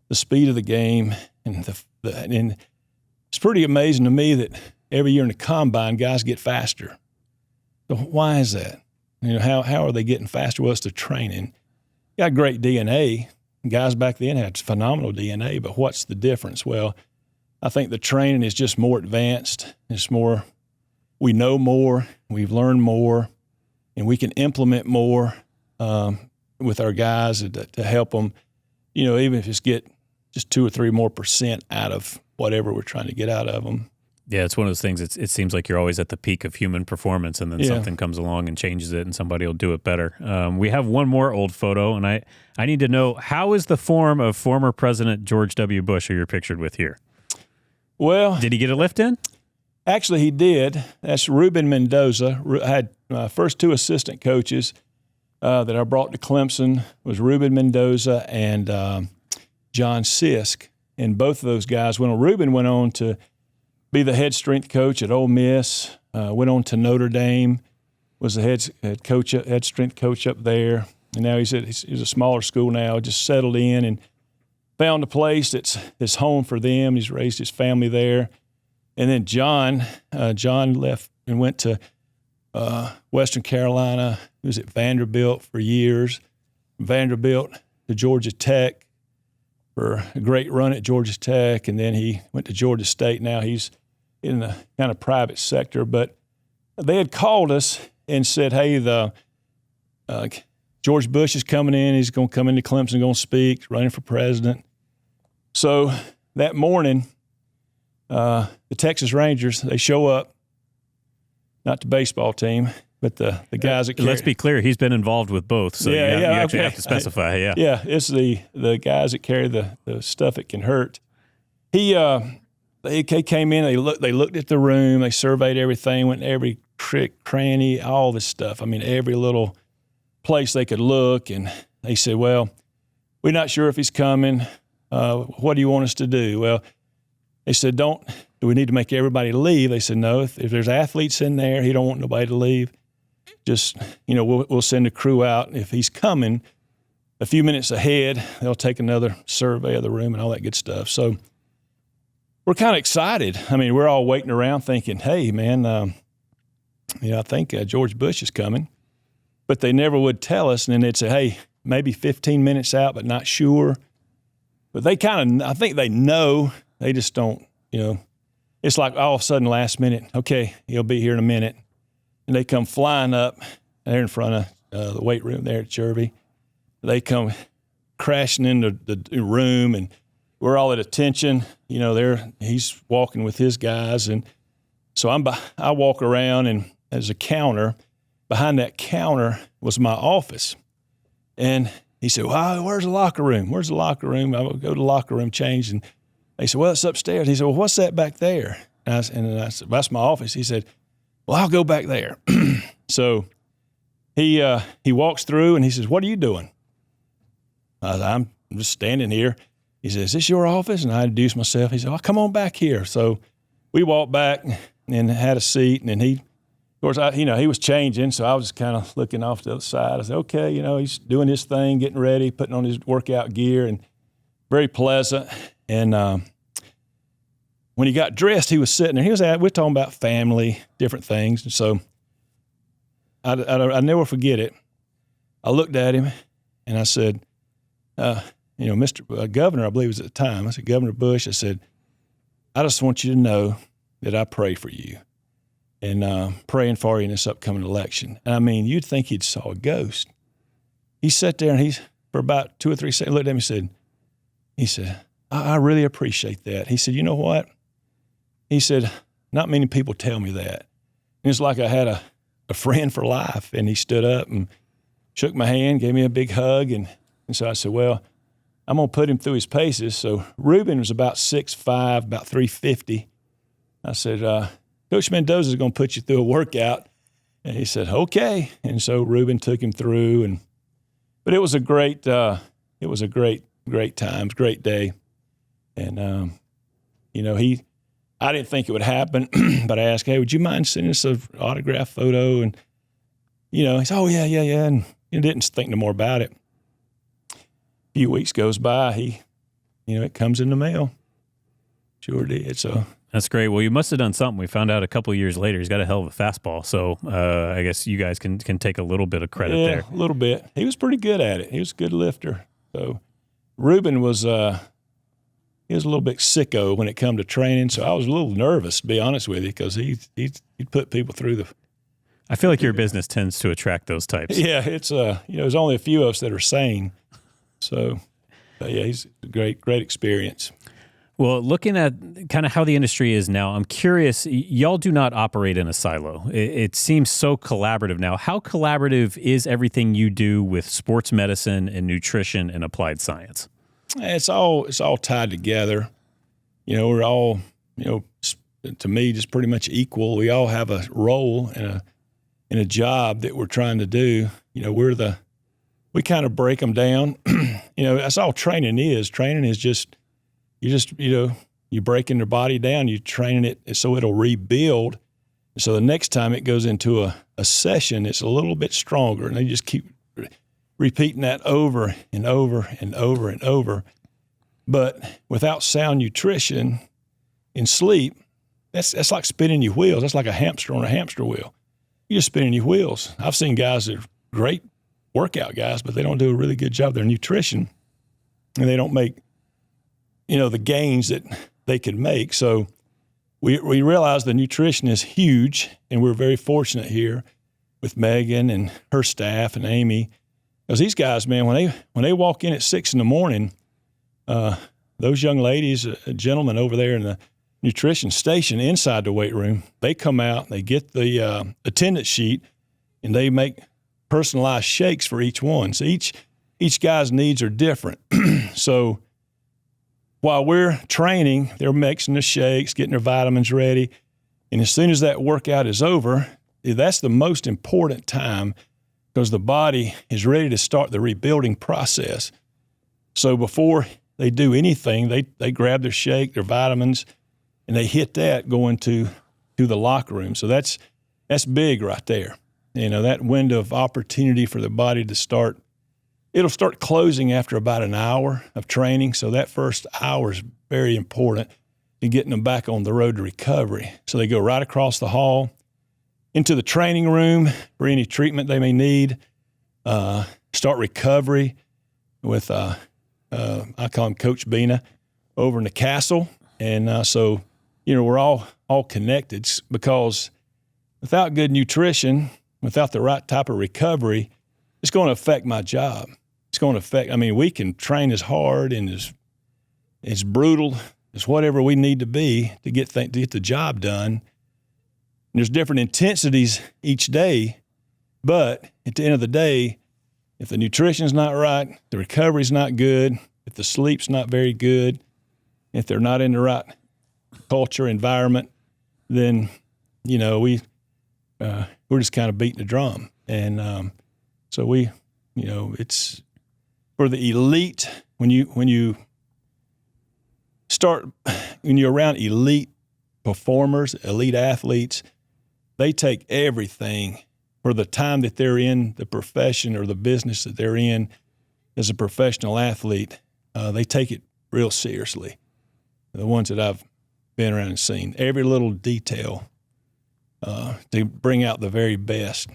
[SPEAKER 4] the speed of the game and and it's pretty amazing to me that every year in the combine, guys get faster. So why is that? How are they getting faster? Well, it's the training. Got great DNA. Guys back then had phenomenal DNA, but what's the difference? Well, I think the training is just more advanced. It's more, we know more, we've learned more, and we can implement more with our guys to help them, even if it's get just 2 or 3 more % out of whatever we're trying to get out of them.
[SPEAKER 1] Yeah, it's one of those things. It seems like you're always at the peak of human performance, and then something comes along and changes it, and somebody will do it better. We have one more old photo, and I need to know, how is the form of former President George W. Bush, who you're pictured with here?
[SPEAKER 4] Well,
[SPEAKER 1] did he get a lift in?
[SPEAKER 4] Actually, he did. That's Ruben Mendoza. I had my first 2 assistant coaches that I brought to Clemson was Ruben Mendoza and John Sisk, and both of those guys went on. Ruben went on to be the head strength coach at Ole Miss, went on to Notre Dame, was the head strength coach up there, and now he's a smaller school now, just settled in and found a place that's home for them. He's raised his family there. And then John left and went to Western Carolina. He was at Vanderbilt for years. Vanderbilt to Georgia Tech for a great run at Georgia Tech, and then he went to Georgia State. Now he's in the kind of private sector. But they had called us and said, hey, George Bush is coming in. He's going to come into Clemson, going to speak, running for president. So that morning, the Texas Rangers, they show up, not the baseball team, but the guys that carry.
[SPEAKER 1] Let's be clear, he's been involved with both, so you actually have to specify.
[SPEAKER 4] Yeah, it's the guys that carry the stuff that can hurt. They came in, they looked at the room, they surveyed everything, went to every crick, cranny, all this stuff. I mean, every little place they could look, and they said, well, we're not sure if he's coming. What do you want us to do? Well, they said, do we need to make everybody leave? They said, no, if there's athletes in there, he don't want nobody to leave. Just, we'll send a crew out. If he's coming a few minutes ahead, they'll take another survey of the room and all that good stuff. So we're kind of excited. I mean, we're all waiting around thinking, hey, man, I think George Bush is coming. But they never would tell us. And then they'd say, hey, maybe 15 minutes out, but not sure. But they I think they know. They just don't, It's like all of a sudden last minute, okay, he'll be here in a minute. And they come flying up. They're in front of the weight room there at Jervey. They come crashing into the room, and we're all at attention. He's walking with his guys. And so I walk around, and there's a counter. Behind that counter was my office. And he said, well, where's the locker room? Where's the locker room? I would go to the locker room, change. And they said, well, it's upstairs. He said, well, what's that back there? And I said, that's my office. He said, well, I'll go back there. So he walks through, and he says, what are you doing? I'm just standing here. He says, is this your office? And I introduced myself. He said, well, come on back here. So we walked back and had a seat, and then of course, he was changing, so I was kind of looking off to the other side. I said, okay, he's doing his thing, getting ready, putting on his workout gear, and very pleasant. And when he got dressed, he was sitting there. We're talking about family, different things. And so I never forget it. I looked at him, and I said, Mr. Governor, I believe it was at the time. I said, Governor Bush, I said, I just want you to know that I pray for you. And praying for you in this upcoming election. And I mean, you'd think he'd saw a ghost. He sat there, and for about 2 or 3 seconds, looked at me and he said, I really appreciate that. He said, you know what? He said, not many people tell me that. And it's like I had a friend for life. And he stood up and shook my hand, gave me a big hug. And so I said, well, I'm going to put him through his paces. So Ruben was about 6'5", about 350. I said, Coach Mendoza is going to put you through a workout. And he said, okay. And so Ruben took him through. But it was a great time, great day. And, I didn't think it would happen, but I asked, hey, would you mind sending us an autograph photo? And, he said, oh, yeah. And he didn't think no more about it. A few weeks goes by, it comes in the mail. Sure did. So
[SPEAKER 1] that's great. Well, you must have done something. We found out a couple of years later he's got a hell of a fastball. So I guess you guys can take a little bit of credit there.
[SPEAKER 4] A little bit. He was pretty good at it. He was a good lifter. So Ruben was he was a little bit sicko when it come to training. So I was a little nervous, to be honest with you, because he'd put people through the.
[SPEAKER 1] I feel like your business tends to attract those types.
[SPEAKER 4] Yeah, it's there's only a few of us that are sane. So yeah, he's a great experience.
[SPEAKER 1] Well, looking at kind of how the industry is now, I'm curious, y'all do not operate in a silo. It seems so collaborative now. How collaborative is everything you do with sports medicine and nutrition and applied science?
[SPEAKER 4] It's all tied together. We're all, to me, just pretty much equal. We all have a role in a job that we're trying to do. We kind of break them down. That's all training is. Training is just, you're breaking their body down, you're training it so it'll rebuild. So the next time it goes into a session, it's a little bit stronger. And they just keep repeating that over and over and over and over. But without sound nutrition and sleep, that's like spinning your wheels. That's like a hamster on a hamster wheel. You're just spinning your wheels. I've seen guys that are great workout guys, but they don't do a really good job of their nutrition, and they don't make the gains that they could make. So we realize the nutrition is huge, and we're very fortunate here with Megan and her staff and Amy, because these guys, man, when they walk in at 6 a.m, those young ladies, gentlemen over there in the nutrition station inside the weight room, they come out, they get the attendance sheet, and they make personalized shakes for each one. So each guy's needs are different. So while we're training, they're mixing the shakes, getting their vitamins ready. And as soon as that workout is over, that's the most important time, because the body is ready to start the rebuilding process. So before they do anything, they grab their shake, their vitamins, and they hit that going to the locker room. So that's big right there. That window of opportunity for the body to start, it'll start closing after about an hour of training. So that first hour is very important in getting them back on the road to recovery. So they go right across the hall into the training room for any treatment they may need, start recovery with, I call him Coach Bina, over in the castle. And so, we're all connected, because without good nutrition, without the right type of recovery, it's going to affect my job. It's going to affect, we can train as hard and as brutal as whatever we need to be to get the job done. And there's different intensities each day, but at the end of the day, if the nutrition's not right, the recovery's not good, if the sleep's not very good, if they're not in the right culture, environment, then, we're just kind of beating the drum. And so it's for the elite, when you're around elite performers, elite athletes, they take everything for the time that they're in the profession or the business that they're in as a professional athlete. They take it real seriously. The ones that I've been around and seen, every little detail to bring out the very best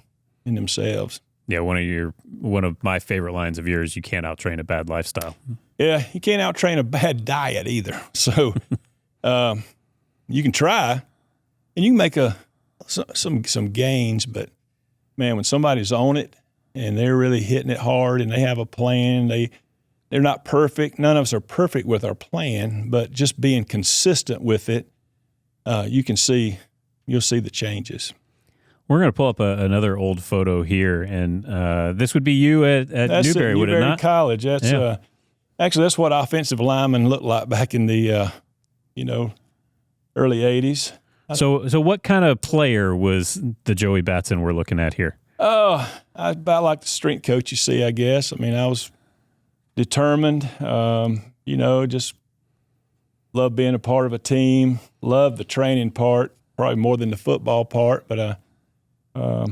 [SPEAKER 4] in themselves.
[SPEAKER 1] Yeah, one of my favorite lines of yours, you can't out-train a bad lifestyle.
[SPEAKER 4] Yeah, you can't out-train a bad diet either. So you can try, and you can make some gains, but, man, when somebody's on it and they're really hitting it hard and they have a plan, they're not perfect. None of us are perfect with our plan, but just being consistent with it, you'll see the changes. We're
[SPEAKER 1] going to pull up another old photo here, and this would be you at Newberry, would it not?
[SPEAKER 4] College. That's actually that's what offensive linemen looked like back in the early '80s.
[SPEAKER 1] So what kind of player was the Joey Batson we're looking at here?
[SPEAKER 4] I was about like the strength coach you see, I guess. I was determined, just loved being a part of a team, loved the training part, probably more than the football part. But I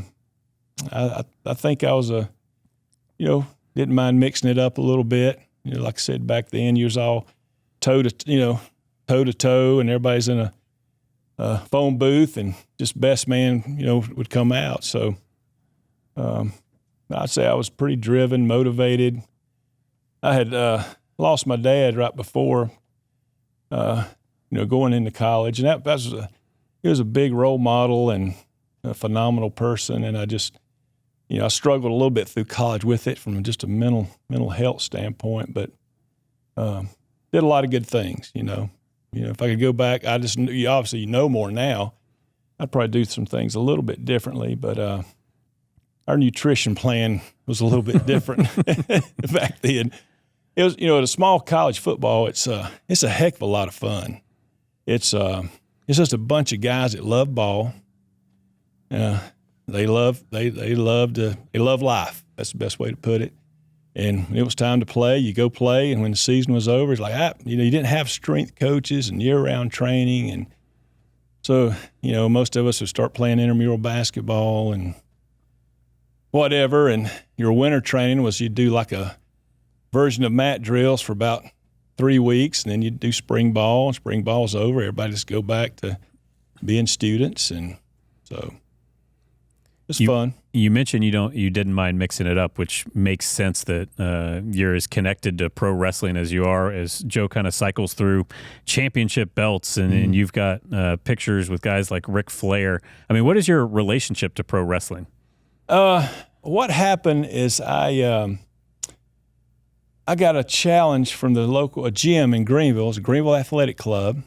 [SPEAKER 4] think I was didn't mind mixing it up a little bit. Like I said, back then you was all toe to toe, and everybody's in a phone booth, and just best man, would come out. So I'd say I was pretty driven, motivated. I had lost my dad right before, going into college, and he was a big role model and a phenomenal person. And I just, I struggled a little bit through college with it from just a mental health standpoint, but did a lot of good things. If I could go back, I just knew, obviously more now. I'd probably do some things a little bit differently, but our nutrition plan was a little bit different back then. It was, at a small college football, it's a heck of a lot of fun. It's just a bunch of guys that love ball. They love life. That's the best way to put it. And when it was time to play, you go play. And when the season was over, it's like, you didn't have strength coaches and year-round training. And so, most of us would start playing intramural basketball and whatever. And your winter training was you'd do like a version of mat drills for about 3 weeks, and then you'd do spring ball. And spring ball's over, everybody just go back to being students. And so it's fun.
[SPEAKER 1] You mentioned you didn't mind mixing it up, which makes sense that you're as connected to pro wrestling as you are, as Joe kind of cycles through championship belts, and you've got pictures with guys like Ric Flair. What is your relationship to pro wrestling?
[SPEAKER 4] What happened is I got a challenge from a gym in Greenville. It's a Greenville Athletic Club,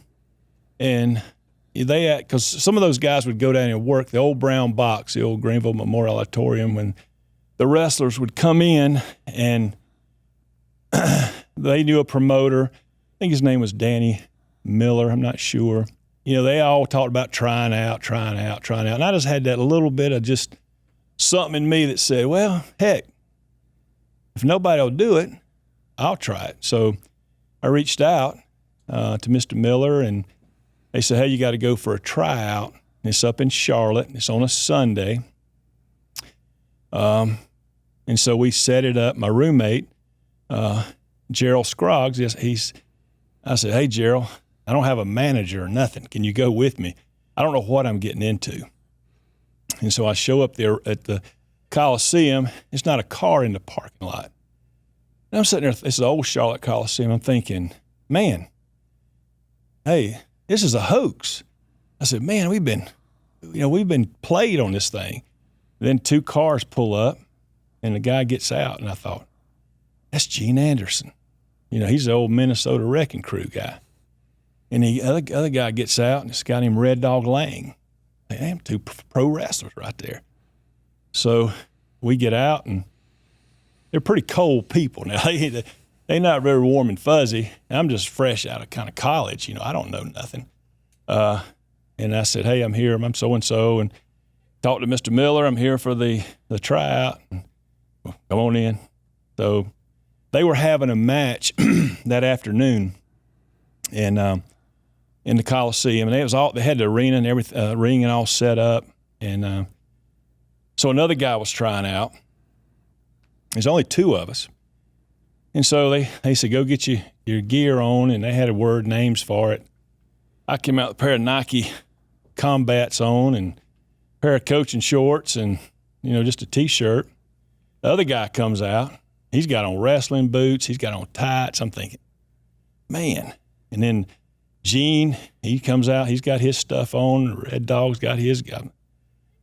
[SPEAKER 4] and because some of those guys would go down and work the old brown box, the old Greenville Memorial Auditorium, when the wrestlers would come in, and they knew a promoter. I think his name was Danny Miller. I'm not sure. They all talked about trying out. And I just had that little bit of just something in me that said, well, heck, if nobody will do it, I'll try it. So I reached out to Mr. Miller, and they said, hey, you got to go for a tryout. And it's up in Charlotte. It's on a Sunday. And so we set it up. My roommate, Gerald Scroggs, I said, hey, Gerald, I don't have a manager or nothing. Can you go with me? I don't know what I'm getting into. And so I show up there at the Coliseum. It's not a car in the parking lot. And I'm sitting there, it's the old Charlotte Coliseum. I'm thinking, man, hey, this is a hoax. I said, man, we've been played on this thing. Then 2 cars pull up, and the guy gets out, and I thought, that's Gene Anderson. He's the old Minnesota Wrecking Crew guy. And the other guy gets out, and it's got him Red Dog Lang. Damn, 2 pro wrestlers right there. So we get out, and they're pretty cold people. Now, they're not very warm and fuzzy. I'm just fresh out of kind of college. I don't know nothing. And I said, hey, I'm here. I'm so-and-so. And talked to Mr. Miller. I'm here for the tryout. And, well, come on in. So they were having a match that afternoon in the Coliseum. And they had the arena and everything, ring and all set up. And so another guy was trying out. There's only 2 of us. And so they said, go get your gear on, and they had names for it. I came out with a pair of Nike Combats on and a pair of coaching shorts and, just a T-shirt. The other guy comes out. He's got on wrestling boots. He's got on tights. I'm thinking, man. And then Gene, he comes out. He's got his stuff on. Red Dog's got his.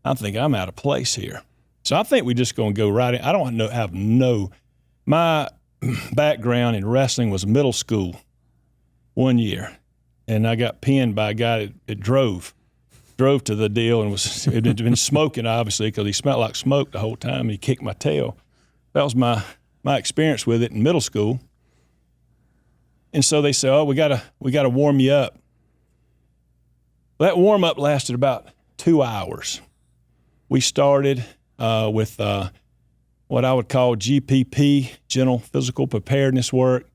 [SPEAKER 4] I'm thinking, I'm out of place here. So I think we're just going to go right in. I don't have my background in wrestling was middle school 1 year, and I got pinned by a guy that drove to the deal and had been smoking, obviously, because he smelled like smoke the whole time, and he kicked my tail. That was my experience with it in middle school. And so they said, oh, we gotta warm you up. That warm-up lasted about 2 hours. We started with what I would call GPP, general physical preparedness work,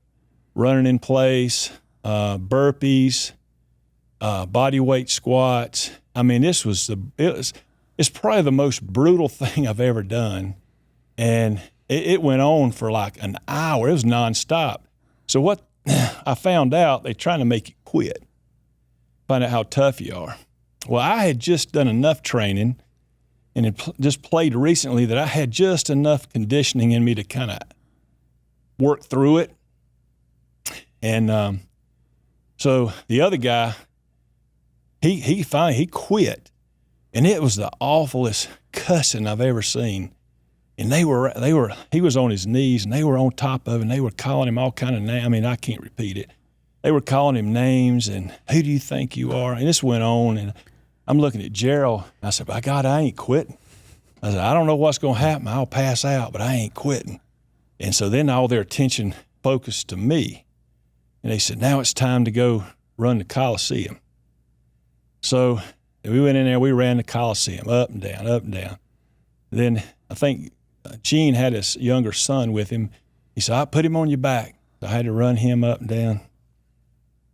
[SPEAKER 4] running in place, burpees, body weight squats. I mean, it's probably the most brutal thing I've ever done. And it went on for like an hour. It was nonstop. So what I found out, they're trying to make you quit, find out how tough you are. Well, I had just done enough training and had just played recently that I had just enough conditioning in me to kind of work through it. And so the other guy, he finally quit, and it was the awfulest cussing I've ever seen. And he was on his knees, and they were on top of him, and they were calling him all kind of names. I mean, I can't repeat it. They were calling him names, and who do you think you are? And this went on, and I'm looking at Gerald. I said, by God, I ain't quitting. I said, I don't know what's going to happen. I'll pass out, but I ain't quitting. And so then all their attention focused to me. And they said, now it's time to go run the Coliseum. So we went in there, we ran the Coliseum up and down, up and down. Then I think Gene had his younger son with him. He said, I put him on your back. I had to run him up and down.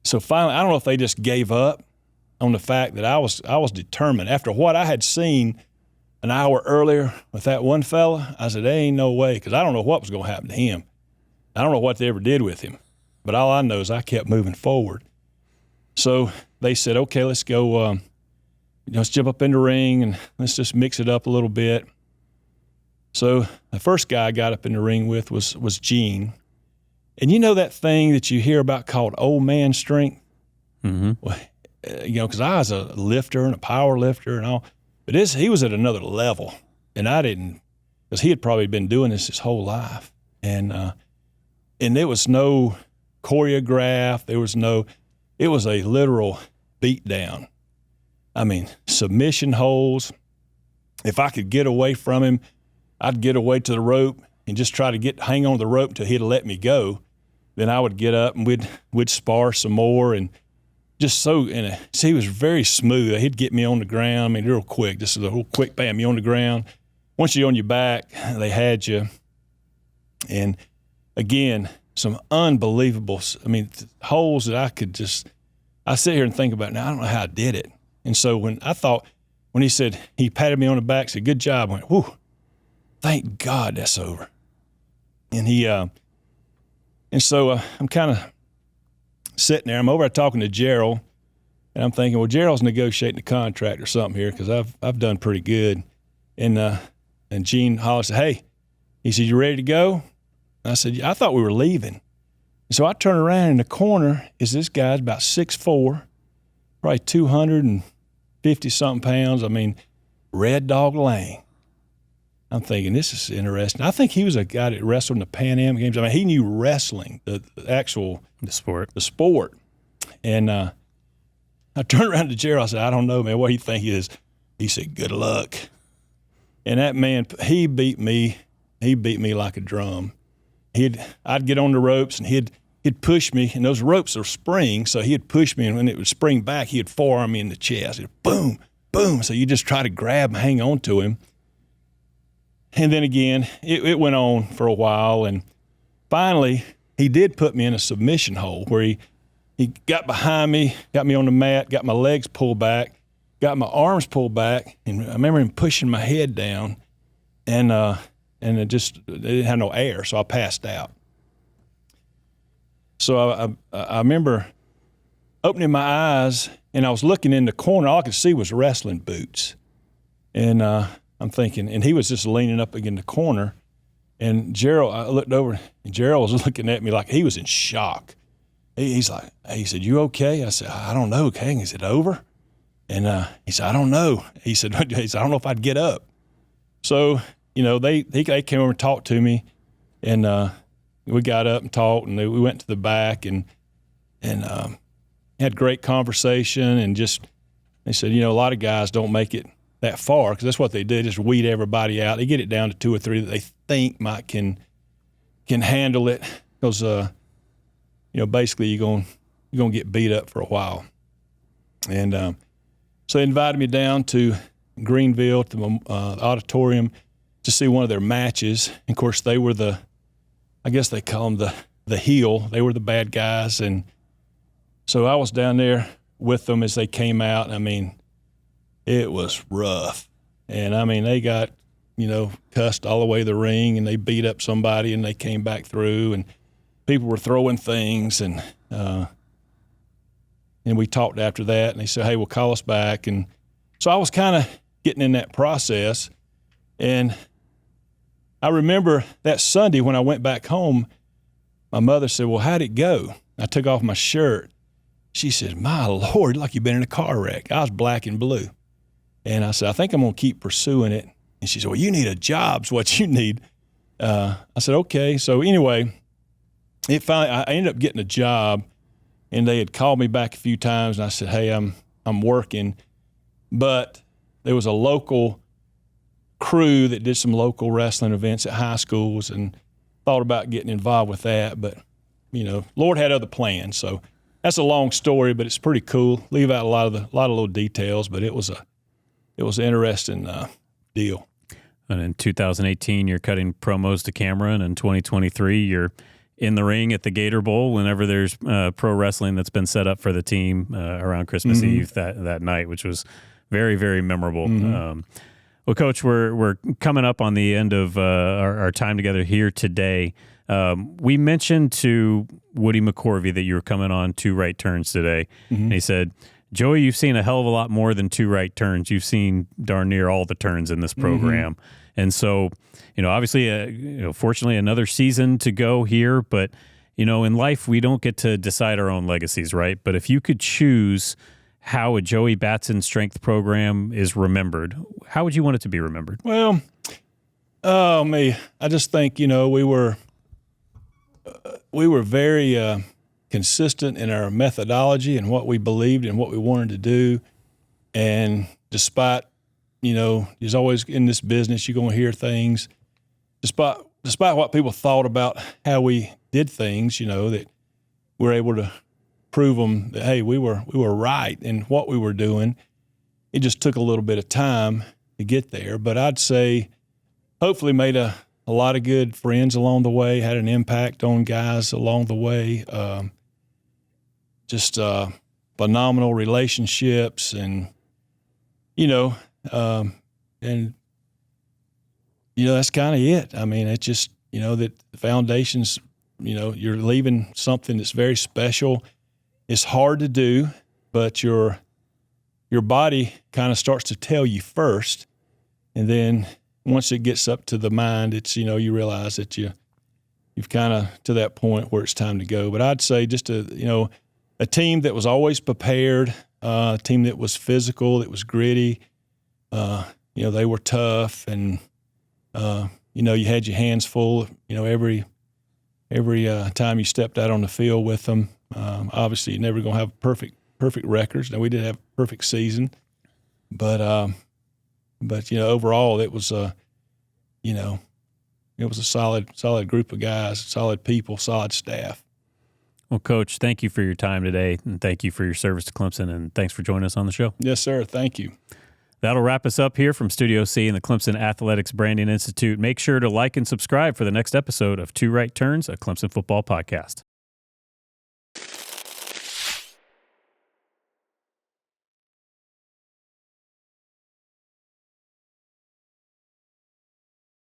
[SPEAKER 4] So finally, I don't know if they just gave up on the fact that I was determined. After what I had seen an hour earlier with that one fella, I said, there ain't no way, because I don't know what was going to happen to him. I don't know what they ever did with him. But all I know is I kept moving forward. So they said, okay, let's go, let's jump up in the ring and let's just mix it up a little bit. So the first guy I got up in the ring with was Gene. And you know that thing that you hear about called old man strength? Mm-hmm. Well, because I was a lifter and a power lifter and all. But he was at another level. And I didn't, because he had probably been doing this his whole life. And there was no choreograph. It was a literal beat down. I mean, submission holds. If I could get away from him, I'd get away to the rope and just try to hang on to the rope until he'd let me go. Then I would get up and we'd spar some more, and just he was very smooth. He'd get me on the ground. I mean, real quick. This is a real quick bam, you on the ground. Once you're on your back, they had you. And again, some unbelievable, holes that I sit here and think about now, I don't know how I did it. And so when he said, he patted me on the back, said, good job, I went, whew, thank God that's over. And so I'm kind of sitting there. I'm over there talking to Gerald, and I'm thinking, well, Gerald's negotiating a contract or something here because I've done pretty good. And Gene Hollis said, hey, he said, you ready to go? And I said, yeah, I thought we were leaving. And so I turn around, in the corner is this guy's about 6'4", probably 250-something pounds. Red Dog Lane. I'm thinking, this is interesting. I think he was a guy that wrestled in the Pan Am Games. He knew wrestling, the sport. And I turned around to Gerald. I said, I don't know, man. What do you think he is? He said, good luck. And that man, he beat me like a drum. I'd get on the ropes, and he'd push me, and those ropes are springs, so he'd push me, and when it would spring back, he'd forearm me in the chest. He'd boom, boom. So you just try to grab and hang on to him. And then again, it went on for a while, and finally, he did put me in a submission hold where he got behind me, got me on the mat, got my legs pulled back, got my arms pulled back, and I remember him pushing my head down, and it didn't have no air, so I passed out. So I remember opening my eyes, and I was looking in the corner. All I could see was wrestling boots. And I'm thinking, and he was just leaning up against the corner. And Gerald, I looked over, and Gerald was looking at me like he was in shock. He's like, he said, you okay? I said, I don't know, King. Is it over? And he said, I don't know. He said, I don't know if I'd get up. So, they came over and talked to me, and we got up and talked, and we went to the back and had great conversation, and they said, a lot of guys don't make it that far because that's what they do, just weed everybody out. They get it down to 2 or 3 that they think can handle it because, basically you're gonna get beat up for a while. And so they invited me down to Greenville to the auditorium to see one of their matches. And of course, they were I guess they call them the heel. They were the bad guys. And so I was down there with them as they came out. It was rough. And they got, cussed all the way to the ring, and they beat up somebody, and they came back through, and people were throwing things. And we talked after that, and they said, hey, we'll call us back. And so I was kind of getting in that process. And I remember that Sunday when I went back home, my mother said, well, how'd it go? I took off my shirt. She said, my Lord, like you've been in a car wreck. I was black and blue. And I said, I think I'm going to keep pursuing it. And she said, well, you need a job's what you need. I said, okay. So anyway, I ended up getting a job, and they had called me back a few times, and I said, hey, I'm working. But there was a local crew that did some local wrestling events at high schools, and thought about getting involved with that. But, Lord had other plans. So that's a long story, but it's pretty cool. Leave out a lot of little details, but it was an interesting deal.
[SPEAKER 1] And in 2018, you're cutting promos to camera, and in 2023, you're in the ring at the Gator Bowl whenever there's pro wrestling that's been set up for the team around Christmas Eve that night, which was very, very memorable. Well, Coach, we're coming up on the end of our time together here today. We mentioned to Woody McCorvey that you were coming on 2 right turns today. And he said, Joey, you've seen a hell of a lot more than 2 right turns. You've seen darn near all the turns in this program. And so, obviously, fortunately, another season to go here. But, in life, we don't get to decide our own legacies, right? But if you could choose how a Joey Batson strength program is remembered, how would you want it to be remembered?
[SPEAKER 4] Well, I just think, we were very consistent in our methodology and what we believed and what we wanted to do. And despite, there's always in this business, you're going to hear things. Despite what people thought about how we did things, that we're able to prove them that, hey, we were right in what we were doing. It just took a little bit of time to get there. But I'd say hopefully made a a lot of good friends along the way, had an impact on guys along the way. Just phenomenal relationships, and that's kind of it. I mean, it's just that the foundation's you're leaving something that's very special. It's hard to do, but your body kind of starts to tell you first, and then once it gets up to the mind, it's you realize that you've kind of to that point where it's time to go. But I'd say just a team that was always prepared, a team that was physical, that was gritty. They were tough, and you had your hands full. Every time you stepped out on the field with them. Obviously, you're never going to have perfect records. Now, we did have a perfect season, but overall, it was a solid group of guys, solid people, solid staff.
[SPEAKER 1] Well, Coach, thank you for your time today, and thank you for your service to Clemson, and thanks for joining us on the show.
[SPEAKER 4] Yes, sir. Thank you.
[SPEAKER 1] That'll wrap us up here from Studio C and the Clemson Athletics Branding Institute. Make sure to like and subscribe for the next episode of Two Right Turns, a Clemson football podcast.